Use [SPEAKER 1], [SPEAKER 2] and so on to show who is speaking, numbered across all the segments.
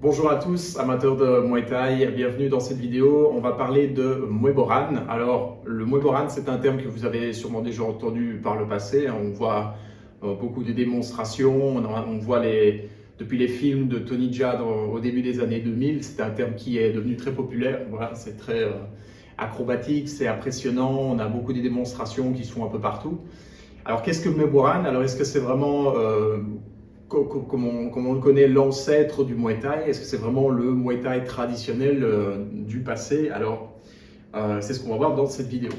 [SPEAKER 1] Bonjour à tous, amateurs de Muay Thai, bienvenue dans cette vidéo. On va parler de Muay Boran. Alors, le Muay Boran, c'est un terme que vous avez sûrement déjà entendu par le passé. On voit beaucoup de démonstrations, on voit depuis les films de Tony Jaa au début des années 2000. C'est un terme qui est devenu très populaire. Voilà, c'est très acrobatique, c'est impressionnant. On a beaucoup de démonstrations qui sont un peu partout. Alors, qu'est-ce que le Muay Boran? Alors, est-ce que c'est vraiment comme on le connaît, l'ancêtre du Muay Thai? Est-ce que c'est vraiment le Muay Thai traditionnel du passé? Alors, c'est ce qu'on va voir dans cette vidéo.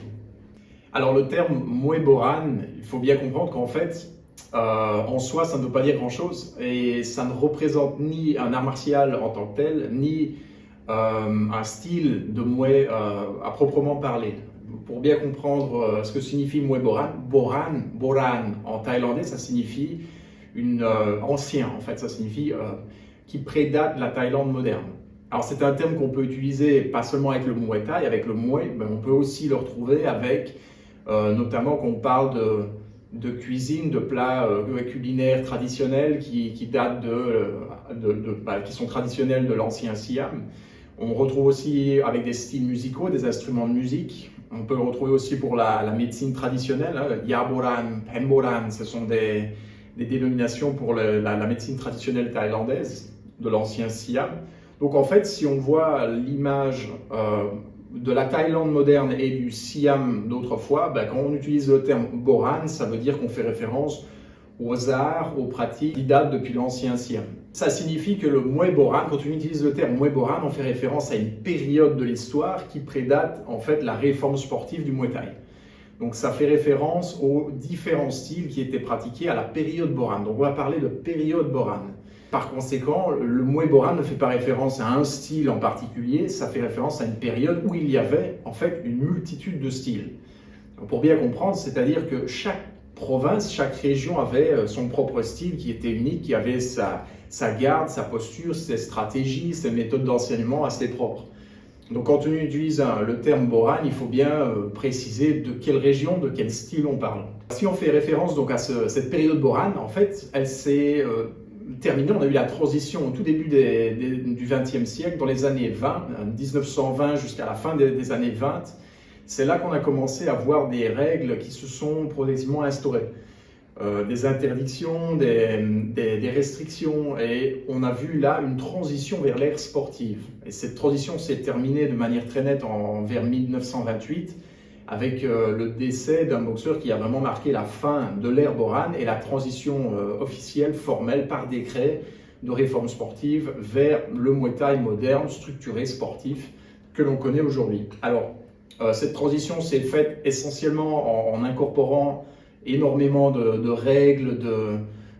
[SPEAKER 1] Alors, le terme Muay Boran, il faut bien comprendre qu'en fait, en soi, ça ne veut pas dire grand-chose et ça ne représente ni un art martial en tant que tel, ni un style de Muay à proprement parler. Pour bien comprendre ce que signifie Muay Boran, Boran en thaïlandais, ça signifie ancien, en fait, ça signifie qui prédate la Thaïlande moderne. Alors c'est un terme qu'on peut utiliser pas seulement avec le Muay Thai, avec le Muay, mais on peut aussi le retrouver avec, notamment quand on parle de cuisine, de plats culinaires traditionnels qui datent qui sont traditionnels de l'ancien Siam. On retrouve aussi avec des styles musicaux, des instruments de musique. On peut le retrouver aussi pour la médecine traditionnelle, hein, Yaboran, Penboran, ce sont des dénominations pour la médecine traditionnelle thaïlandaise de l'ancien Siam. Donc en fait, si on voit l'image de la Thaïlande moderne et du Siam d'autrefois, quand on utilise le terme Boran, ça veut dire qu'on fait référence aux arts, aux pratiques qui datent depuis l'ancien Siam. Ça signifie que le Muay Boran, quand on utilise le terme Muay Boran, on fait référence à une période de l'histoire qui prédate en fait la réforme sportive du Muay Thai. Donc ça fait référence aux différents styles qui étaient pratiqués à la période Boran. Donc on va parler de période Boran. Par conséquent, le Muay Boran ne fait pas référence à un style en particulier, ça fait référence à une période où il y avait en fait une multitude de styles. Donc pour bien comprendre, c'est-à-dire que chaque province, chaque région avait son propre style qui était unique, qui avait sa garde, sa posture, ses stratégies, ses méthodes d'enseignement assez propres. Donc quand on utilise le terme Boran, il faut bien préciser de quelle région, de quel style on parle. Si on fait référence donc à cette période Boran, en fait, elle s'est terminée. On a eu la transition au tout début du XXe siècle, dans les années 20, 1920 jusqu'à la fin des années 20. C'est là qu'on a commencé à voir des règles qui se sont progressivement instaurées. Des interdictions, des restrictions, et on a vu là une transition vers l'ère sportive. Et cette transition s'est terminée de manière très nette vers 1928 avec le décès d'un boxeur qui a vraiment marqué la fin de l'ère Boran et la transition officielle, formelle, par décret de réforme sportive vers le Muay Thai moderne, structuré, sportif que l'on connaît aujourd'hui. Alors, cette transition s'est faite essentiellement en incorporant énormément de règles,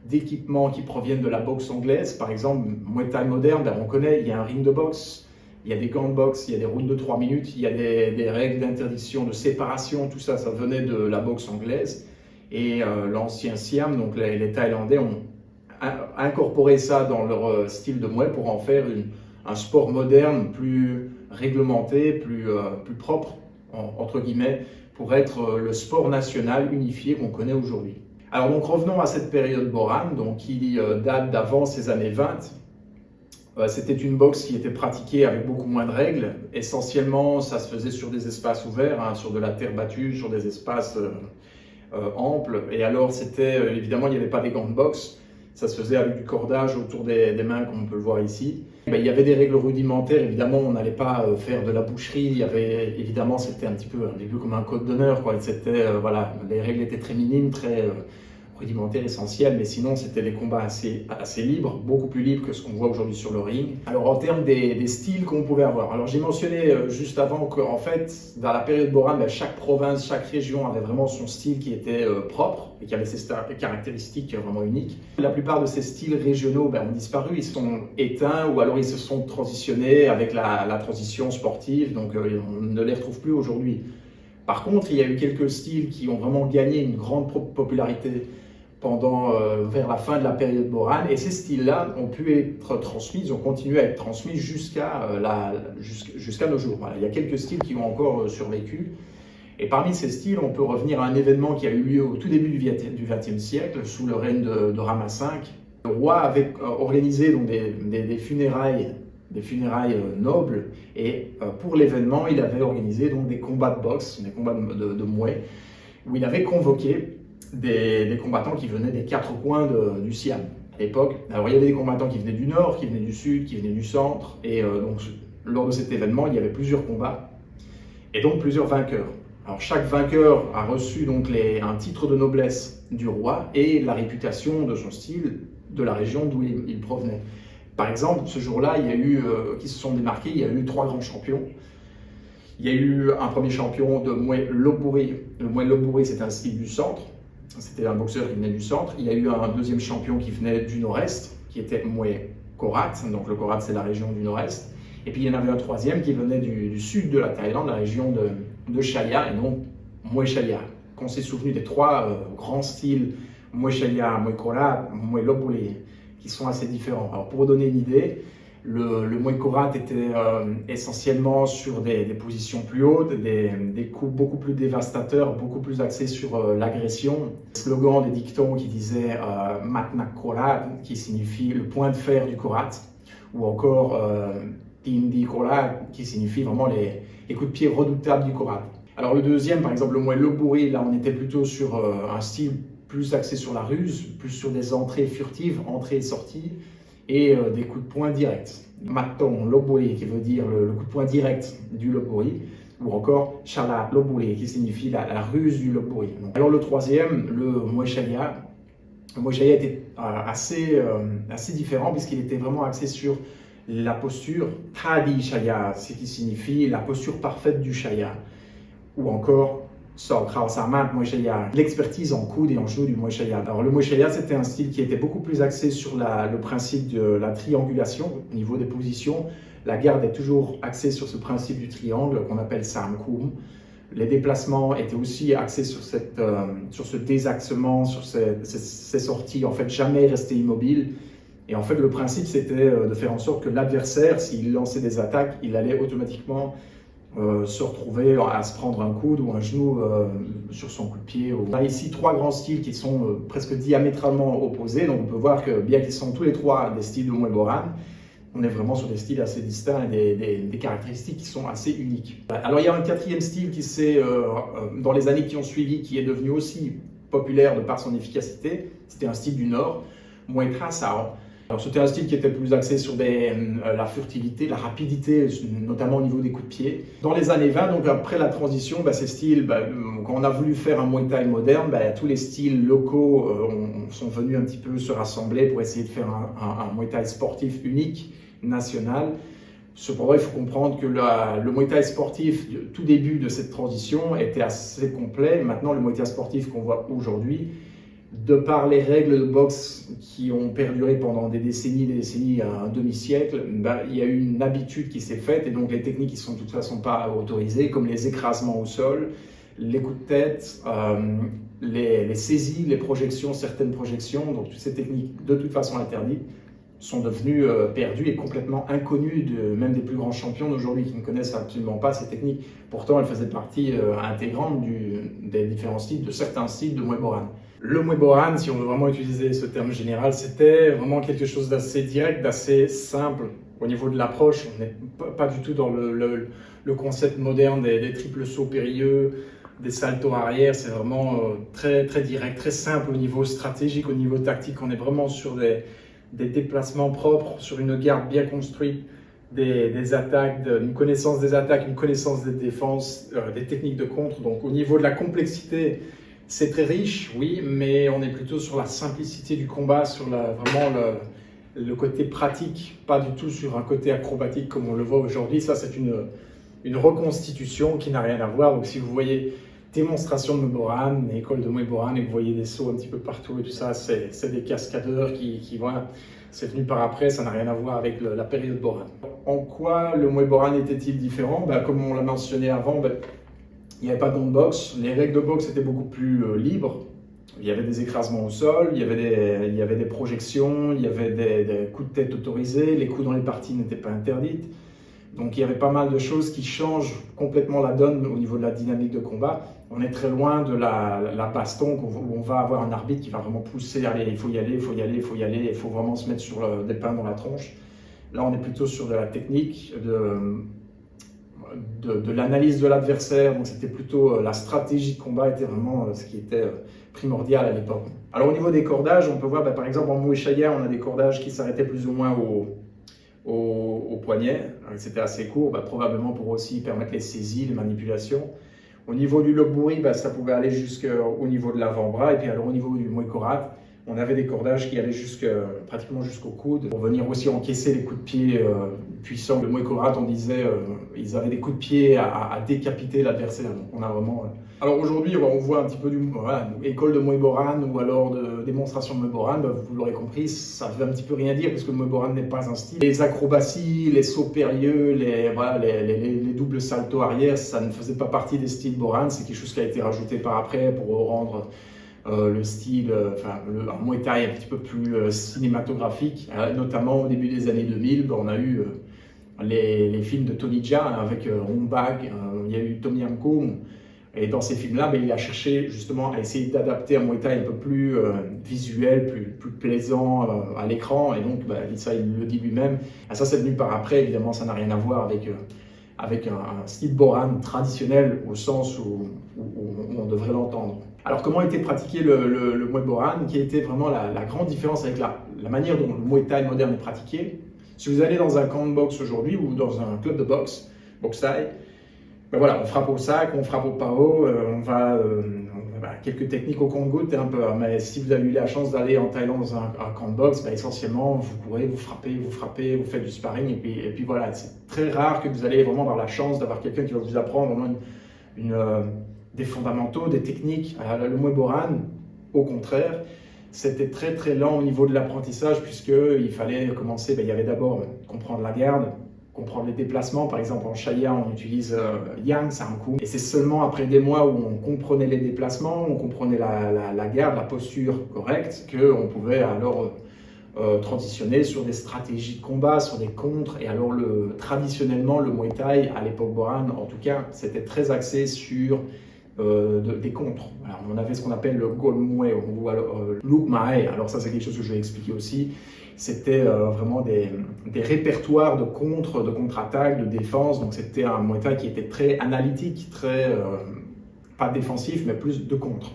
[SPEAKER 1] d'équipements qui proviennent de la boxe anglaise. Par exemple, Muay Thai moderne, on connaît, il y a un ring de boxe, il y a des gants de boxe, il y a des rounds de 3 minutes, il y a des règles d'interdiction, de séparation, tout ça, ça venait de la boxe anglaise. Et l'ancien Siam, donc les Thaïlandais ont incorporé ça dans leur style de Muay pour en faire un sport moderne, plus réglementé, plus propre, entre guillemets, pour être le sport national unifié qu'on connaît aujourd'hui. Alors donc revenons à cette période Boran, donc qui date d'avant ces années 20. C'était une boxe qui était pratiquée avec beaucoup moins de règles. Essentiellement, ça se faisait sur des espaces ouverts, hein, sur de la terre battue, sur des espaces amples. Et alors c'était, évidemment, il n'y avait pas des gants de boxe. Ça se faisait avec du cordage autour des mains, comme on peut le voir ici. Il y avait des règles rudimentaires, évidemment, on n'allait pas faire de la boucherie. Il y avait, évidemment, c'était un petit peu comme un code d'honneur, quoi. C'était, voilà, les règles étaient très minimes, très rudimentaires, essentielles, mais sinon, c'était des combats assez libres, beaucoup plus libres que ce qu'on voit aujourd'hui sur le ring. Alors, en termes des styles qu'on pouvait avoir, alors j'ai mentionné juste avant qu'en fait, dans la période Boran, chaque province, chaque région avait vraiment son style qui était propre et qui avait ses caractéristiques vraiment uniques. La plupart de ces styles régionaux ont disparu, ils sont éteints ou alors ils se sont transitionnés avec la transition sportive, donc on ne les retrouve plus aujourd'hui. Par contre, il y a eu quelques styles qui ont vraiment gagné une grande popularité vers la fin de la période Boran, et ces styles-là ont pu être transmis, ils ont continué à être transmis jusqu'à nos jours. Voilà. Il y a quelques styles qui ont encore survécu, et parmi ces styles, on peut revenir à un événement qui a eu lieu au tout début du XXe siècle, sous le règne de Rama V, Le roi avait organisé donc des funérailles, nobles, et pour l'événement, il avait organisé donc des combats de boxe, des combats de Muay, où il avait convoqué des combattants qui venaient des quatre coins du Siam à l'époque. Alors il y avait des combattants qui venaient du nord, qui venaient du sud, qui venaient du centre, et donc lors de cet événement, il y avait plusieurs combats et donc plusieurs vainqueurs. Alors chaque vainqueur a reçu donc un titre de noblesse du roi et la réputation de son style de la région d'où il provenait. Par exemple, ce jour-là, il y a eu, qui se sont démarqués, il y a eu 3 grands champions. Il y a eu un premier champion de Muay Lopburi. Le Muay Lopburi, c'est un style du centre. C'était un boxeur qui venait du centre. Il y a eu un deuxième champion qui venait du nord-est, qui était Muay Korat. Donc le Korat, c'est la région du nord-est. Et puis il y en avait un troisième qui venait du sud de la Thaïlande, la région de Chaya, et donc Muay Chaya. Qu'on s'est souvenu des 3 grands styles, Muay Chaya, Muay Korat, Muay Lopburi, qui sont assez différents. Alors pour vous donner une idée, le Muay Korat était essentiellement sur des positions plus hautes, des coups beaucoup plus dévastateurs, beaucoup plus axés sur l'agression. Slogan des dictons qui disait Matnak Korat, qui signifie le point de fer du Korat, ou encore Tindi Korat, qui signifie vraiment les coups de pied redoutables du Korat. Alors le deuxième, par exemple le Muay Lopburi, là on était plutôt sur un style plus axé sur la ruse, plus sur des entrées furtives, entrées et sorties, et des coups de poing directs. Matong Lopburi, qui veut dire le coup de poing direct du Lopburi, ou encore Chalat Lopburi, qui signifie la ruse du Lopburi. Alors le troisième, le Muay Chaya. Le Muay Chaya était assez différent puisqu'il était vraiment axé sur la posture Thadi Chaya, ce qui signifie la posture parfaite du Chaya, ou encore Sokrao Samat Muay Chaya, l'expertise en coude et en genou du Muay Chaya. Alors le Muay Chaya, c'était un style qui était beaucoup plus axé sur le principe de la triangulation au niveau des positions. La garde est toujours axée sur ce principe du triangle qu'on appelle Samkum. Les déplacements étaient aussi axés sur ce désaxement, sur ces sorties, en fait jamais rester immobile. Et en fait le principe c'était de faire en sorte que l'adversaire, s'il lançait des attaques, il allait automatiquement se retrouver à se prendre un coude ou un genou sur son coup de pied. On a ici 3 grands styles qui sont presque diamétralement opposés, donc on peut voir que bien qu'ils sont tous les 3 des styles de Muay Boran, on est vraiment sur des styles assez distincts et des caractéristiques qui sont assez uniques. Alors il y a un 4e style qui s'est, dans les années qui ont suivi, qui est devenu aussi populaire de par son efficacité, c'était un style du Nord, Muay Thai Sao. Alors c'était un style qui était plus axé sur la furtivité, la rapidité, notamment au niveau des coups de pied. Dans les années 20, donc après la transition, ces styles, quand on a voulu faire un Muay Thai moderne, tous les styles locaux sont venus un petit peu se rassembler pour essayer de faire un Muay Thai sportif unique, national. Cependant, il faut comprendre que le Muay Thai sportif, tout début de cette transition, était assez complet. Maintenant, le Muay Thai sportif qu'on voit aujourd'hui, de par les règles de boxe qui ont perduré pendant des décennies, un demi-siècle, il y a eu une habitude qui s'est faite et donc les techniques qui sont de toute façon pas autorisées, comme les écrasements au sol, les coups de tête, les saisies, les projections, certaines projections, donc toutes ces techniques de toute façon interdites, sont devenues perdues et complètement inconnues même des plus grands champions d'aujourd'hui qui ne connaissent absolument pas ces techniques. Pourtant, elles faisaient partie intégrante des différents styles, de certains styles de Muay Boran. Le Muay Boran, si on veut vraiment utiliser ce terme général, c'était vraiment quelque chose d'assez direct, d'assez simple au niveau de l'approche. On n'est pas du tout dans le concept moderne des triples sauts périlleux, des saltos arrière. C'est vraiment très, très direct, très simple au niveau stratégique, au niveau tactique. On est vraiment sur des déplacements propres, sur une garde bien construite, des attaques, une connaissance des attaques, une connaissance des défenses, des techniques de contre. Donc au niveau de la complexité, c'est très riche, oui, mais on est plutôt sur la simplicité du combat, sur vraiment le côté pratique, pas du tout sur un côté acrobatique comme on le voit aujourd'hui. Ça, c'est une reconstitution qui n'a rien à voir. Donc si vous voyez démonstration de Muay Boran, école de Muay Boran, et vous voyez des sauts un petit peu partout et tout ça, c'est des cascadeurs qui voilà, c'est venu par après, ça n'a rien à voir avec la période Boran. En quoi le Muay Boran était-il différent? Comme on l'a mentionné avant, il n'y avait pas de boxe, les règles de boxe étaient beaucoup plus libres. Il y avait des écrasements au sol, il y avait des projections, il y avait des coups de tête autorisés, les coups dans les parties n'étaient pas interdits. Donc il y avait pas mal de choses qui changent complètement la donne au niveau de la dynamique de combat. On est très loin de la baston où on va avoir un arbitre qui va vraiment pousser, allez, il faut y aller, il faut y aller, il faut y aller, il faut vraiment se mettre sur des pains dans la tronche. Là, on est plutôt sur de la technique, de l'analyse de l'adversaire, donc c'était plutôt la stratégie de combat était vraiment ce qui était primordial à l'époque. Alors au niveau des cordages, on peut voir par exemple en Muay Thai, on a des cordages qui s'arrêtaient plus ou moins au poignet, c'était assez court, probablement pour aussi permettre les saisies, les manipulations. Au niveau du loburi, ça pouvait aller jusqu'au niveau de l'avant-bras, et puis alors au niveau du Muay Korat, on avait des cordages qui allaient pratiquement jusqu'au coude pour venir aussi encaisser les coups de pied puissants. Le Muay Korat, on disait, ils avaient des coups de pied à décapiter l'adversaire. Donc on a vraiment. Alors aujourd'hui, on voit un petit peu école de Muay Boran ou alors de démonstration de Muay Boran. Vous l'aurez compris, ça veut un petit peu rien dire parce que le Muay Boran n'est pas un style. Les acrobaties, les sauts périlleux, les doubles saltos arrière, ça ne faisait pas partie des styles Boran. C'est quelque chose qui a été rajouté par après pour rendre le style, un Muay Thai un petit peu plus cinématographique, notamment au début des années 2000, on a eu les films de Tony Jaa avec Ong Bak, il y a eu Tom Yam Goong, et dans ces films-là, il a cherché justement à essayer d'adapter un Muay Thai un peu plus visuel, plus plaisant à l'écran, et donc ça il le dit lui-même. Et ça c'est venu par après, évidemment ça n'a rien à voir avec un style Boran traditionnel au sens où on devrait l'entendre. Alors comment était pratiqué le Muay Boran, qui était vraiment la grande différence avec la manière dont le Muay Thai moderne est pratiqué. Si vous allez dans un camp de boxe aujourd'hui ou dans un club de boxe, boxe Thai, voilà, on frappe au sac, on frappe au pao, on va quelques techniques au compte-gouttes un peu. Mais si vous avez eu la chance d'aller en Thaïlande dans un camp de boxe, essentiellement vous courez, vous frappez, vous faites du sparring et puis voilà, c'est très rare que vous allez vraiment avoir la chance d'avoir quelqu'un qui va vous apprendre vraiment des fondamentaux, des techniques. Le Muay Boran, au contraire, c'était très très lent au niveau de l'apprentissage puisqu'il fallait commencer, il y avait d'abord comprendre la garde, comprendre les déplacements. Par exemple en Shaya, on utilise Yang, c'est un coup. Et c'est seulement après des mois où on comprenait les déplacements, on comprenait la garde, la posture correcte, qu'on pouvait alors transitionner sur des stratégies de combat, sur des contres. Et alors traditionnellement, le Muay Thai, à l'époque Boran, en tout cas, c'était très axé sur des contres. Alors, on avait ce qu'on appelle le Gol Muay ou Luk Mae. Alors ça c'est quelque chose que je vais expliquer aussi. C'était vraiment des répertoires de contre-attaque, de défense. Donc c'était un Muay Thai qui était très analytique, très pas défensif, mais plus de contre,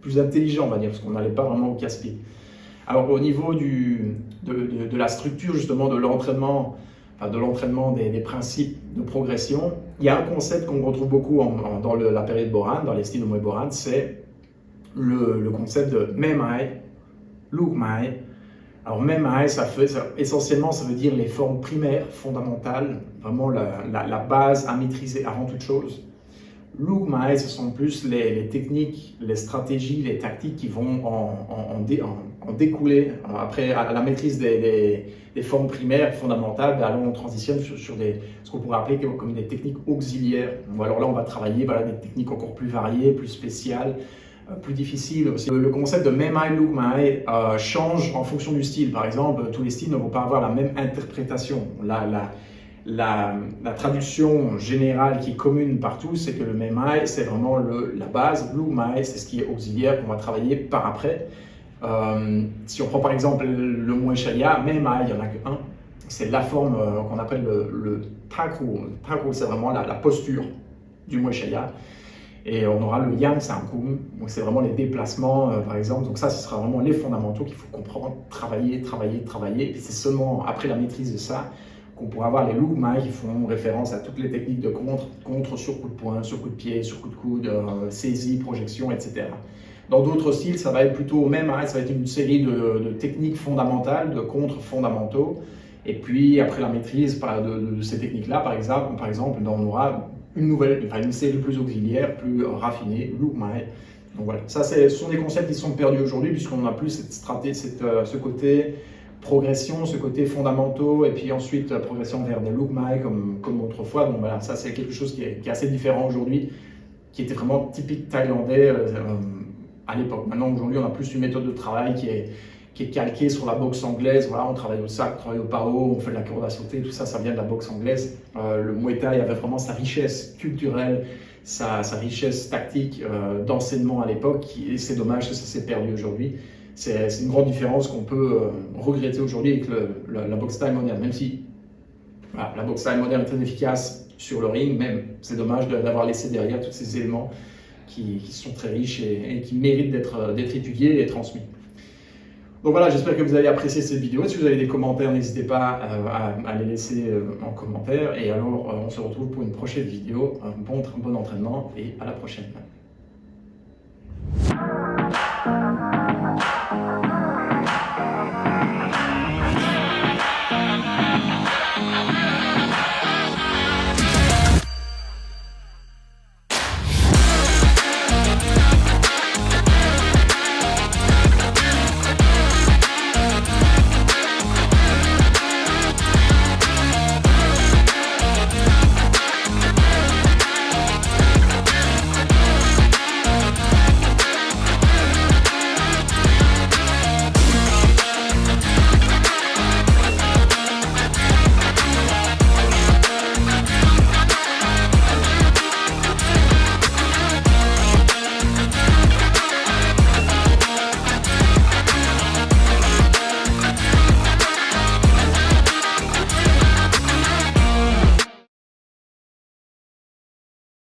[SPEAKER 1] plus intelligent on va dire, parce qu'on n'allait pas vraiment au casse-pied. Alors au niveau de la structure justement de l'entraînement, des principes de progression, il y a un concept qu'on retrouve beaucoup dans la période Boran, dans les styles de Muay Boran, c'est le concept de Mae Mai, Luk Mai. Alors Mae Mai, essentiellement ça veut dire les formes primaires, fondamentales, vraiment la base à maîtriser avant toute chose. Luk Mai, ce sont plus les techniques, les stratégies, les tactiques qui vont en découler après à la maîtrise des formes primaires fondamentales. Alors on transitionne sur ce qu'on pourrait appeler comme des techniques auxiliaires. Alors là, on va travailler des techniques encore plus variées, plus spéciales, plus difficiles aussi. Le concept de Mae Mai, Luk Mai change en fonction du style. Par exemple, tous les styles ne vont pas avoir la même interprétation. La traduction générale qui est commune partout, c'est que le Mae Mai, c'est vraiment la base. Luk Mai, c'est ce qui est auxiliaire qu'on va travailler par après. Si on prend par exemple le Muay Shaya, Mae Mai, il n'y en a qu'un. C'est la forme qu'on appelle le Taku. Taku, c'est vraiment la posture du Muay Shaya. Et on aura le Yang Samkum, donc c'est vraiment les déplacements par exemple. Donc ça, ce sera vraiment les fondamentaux qu'il faut comprendre, travailler. Et c'est seulement après la maîtrise de ça qu'on pourra avoir les Luk Mai qui font référence à toutes les techniques de contre sur coup de poing, sur coup de pied, sur coup de coude, saisie, projection, etc. Dans d'autres styles, ça va être plutôt au même, ça va être une série de techniques fondamentales, de contres fondamentaux. Et puis après la maîtrise de ces techniques-là, par exemple, on aura une série plus auxiliaire, plus raffinée, Luk Mai. Donc voilà, ce sont des concepts qui sont perdus aujourd'hui puisqu'on n'a plus ce côté progression, ce côté fondamentaux, et puis ensuite progression vers des Luk Mai comme autrefois. Donc voilà, ça c'est quelque chose qui est assez différent aujourd'hui, qui était vraiment typique thaïlandais à l'époque. Maintenant, aujourd'hui, on a plus une méthode de travail qui est calqué sur la boxe anglaise. Voilà, on travaille au sac, on travaille au pao, on fait de la corde à sauter, tout ça, ça vient de la boxe anglaise. Le Muay Thai avait vraiment sa richesse culturelle, sa richesse tactique d'enseignement à l'époque, et c'est dommage que ça s'est perdu aujourd'hui. C'est une grande différence qu'on peut regretter aujourd'hui avec la boxe thaï moderne, même si voilà, la boxe thaï moderne est très efficace sur le ring, même c'est dommage d'avoir laissé derrière tous ces éléments qui sont très riches et qui méritent d'être étudiés et transmis. Donc voilà, j'espère que vous avez apprécié cette vidéo. Si vous avez des commentaires, n'hésitez pas à les laisser en commentaire. Et alors, on se retrouve pour une prochaine vidéo. Bon entraînement et à la prochaine.